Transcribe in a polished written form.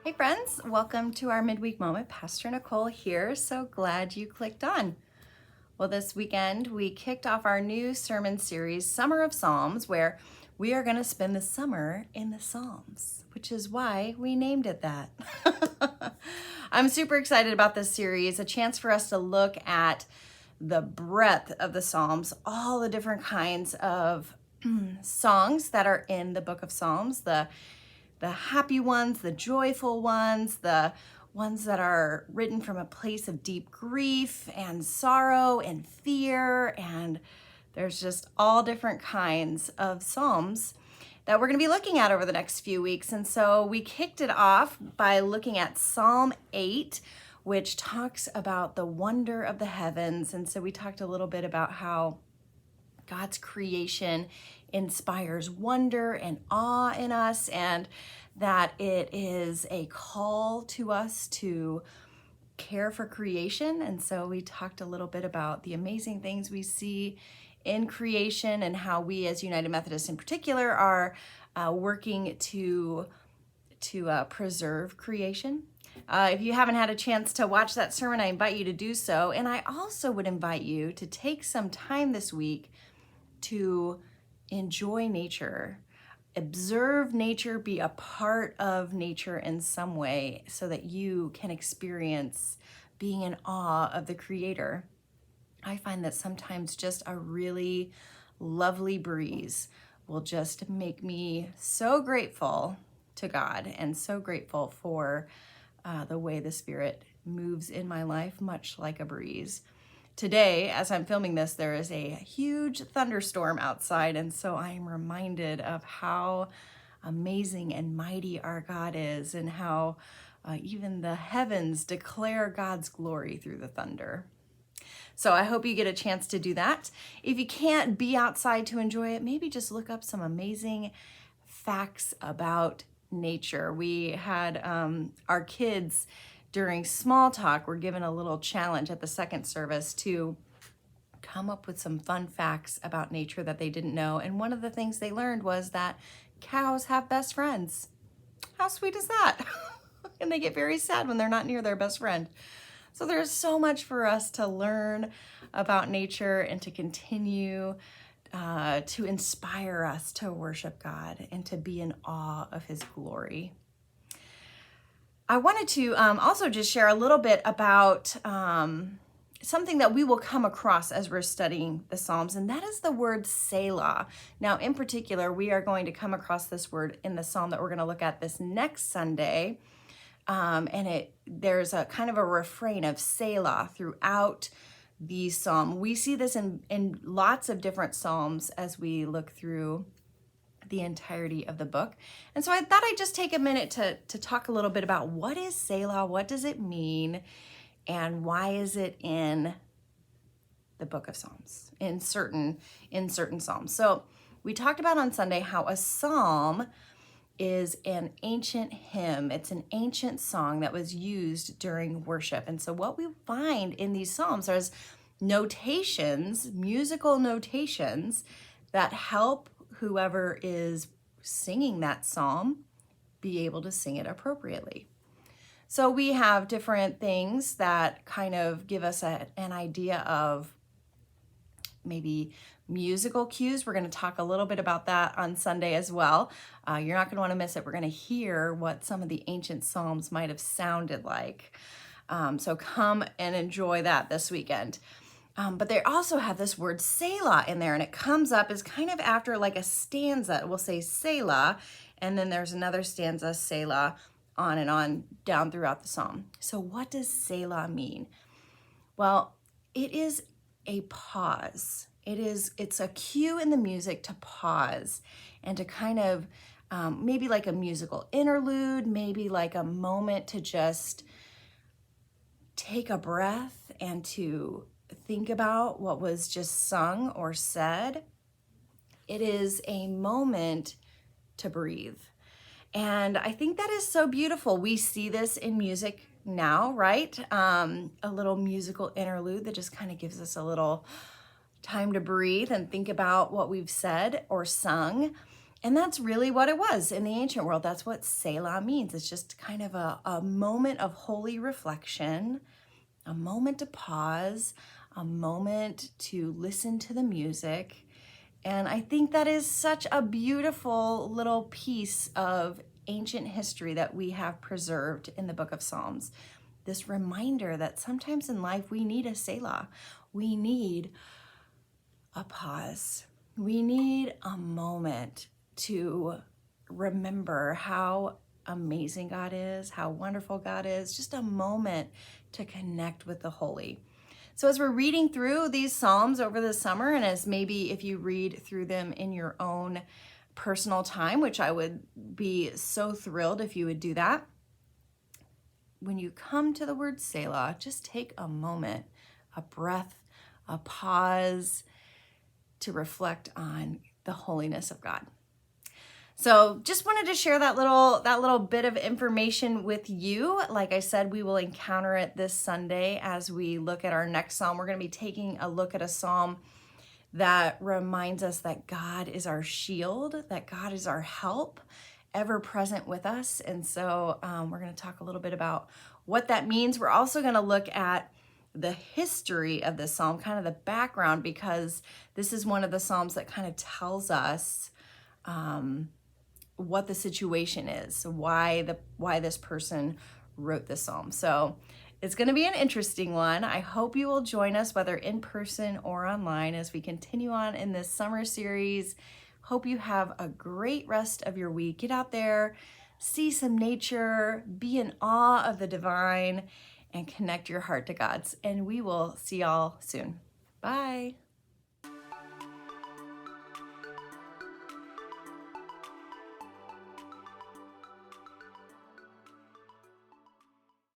Hey friends, welcome to our Midweek Moment. Pastor Nicole here. So glad you clicked on. Well, this weekend we kicked off our new sermon series, Summer of Psalms, where we are going to spend the summer in the Psalms, which is why we named it that. I'm super excited about this series, a chance for us to look at the breadth of the Psalms, all the different kinds of songs that are in the book of Psalms, the happy ones, the joyful ones, the ones that are written from a place of deep grief and sorrow and fear. And there's just all different kinds of Psalms that we're going to be looking at over the next few weeks. And so we kicked it off by looking at Psalm 8, which talks about the wonder of the heavens. And so we talked a little bit about how God's creation inspires wonder and awe in us, and that it is a call to us to care for creation. And so we talked a little bit about the amazing things we see in creation and how we as United Methodists in particular are working to preserve creation. If you haven't had a chance to watch that sermon, I invite you to do so. And I also would invite you to take some time this week to enjoy nature, observe nature, be a part of nature in some way so that you can experience being in awe of the Creator. I find that sometimes just a really lovely breeze will just make me so grateful to God and so grateful for the way the Spirit moves in my life, much like a breeze. Today, as I'm filming this, there is a huge thunderstorm outside, and so I am reminded of how amazing and mighty our God is, and how even the heavens declare God's glory through the thunder. So I hope you get a chance to do that. If you can't be outside to enjoy it, maybe just look up some amazing facts about nature. We had our kids during small talk were given a little challenge at the second service to come up with some fun facts about nature that they didn't know. And one of the things they learned was that cows have best friends. How sweet is that? And they get very sad when they're not near their best friend. So there's so much for us to learn about nature and to continue to inspire us to worship God and to be in awe of His glory. I wanted to also just share a little bit about something that we will come across as we're studying the Psalms, and that is the word Selah. Now, in particular, we are going to come across this word in the Psalm that we're going to look at this next Sunday, and there's a kind of a refrain of Selah throughout the Psalm. We see this in lots of different Psalms as we look through the entirety of the book. And so I thought I'd just take a minute to talk a little bit about what is Selah, what does it mean, and why is it in the book of Psalms, in certain Psalms. So we talked about on Sunday how a psalm is an ancient hymn. It's an ancient song that was used during worship. And so what we find in these Psalms is notations, musical notations that help whoever is singing that psalm be able to sing it appropriately. So we have different things that kind of give us an idea of maybe musical cues. We're going to talk a little bit about that on Sunday as well. You're not going to want to miss it. We're going to hear what some of the ancient psalms might have sounded like. So come and enjoy that this weekend. But they also have this word Selah in there, and it comes up as kind of after like a stanza. We'll say Selah, and then there's another stanza, Selah, on and on down throughout the psalm. So what does Selah mean? Well, it is a pause. It's a cue in the music to pause and to kind of maybe like a musical interlude, maybe like a moment to just take a breath and to think about what was just sung or said. It is a moment to breathe. And I think that is so beautiful. We see this in music now, right? A little musical interlude that just kind of gives us a little time to breathe and think about what we've said or sung. And that's really what it was in the ancient world. That's what Selah means. It's just kind of a moment of holy reflection, a moment to pause, a moment to listen to the music. And I think that is such a beautiful little piece of ancient history that we have preserved in the book of Psalms. This reminder that sometimes in life we need a Selah. We need a pause. We need a moment to remember how amazing God is, how wonderful God is, just a moment to connect with the holy. So as we're reading through these Psalms over the summer, and as maybe if you read through them in your own personal time, which I would be so thrilled if you would do that, when you come to the word Selah, just take a moment, a breath, a pause to reflect on the holiness of God. So just wanted to share that little bit of information with you. Like I said, we will encounter it this Sunday as we look at our next psalm. We're going to be taking a look at a psalm that reminds us that God is our shield, that God is our help, ever present with us. And so we're going to talk a little bit about what that means. We're also going to look at the history of this psalm, kind of the background, because this is one of the psalms that kind of tells us what the situation is, why this person wrote this psalm. So it's going to be an interesting one. I hope you will join us, whether in person or online, as we continue on in this summer series. Hope you have a great rest of your week. Get out there, see some nature, be in awe of the divine, and connect your heart to God's. And we will see y'all soon. Bye.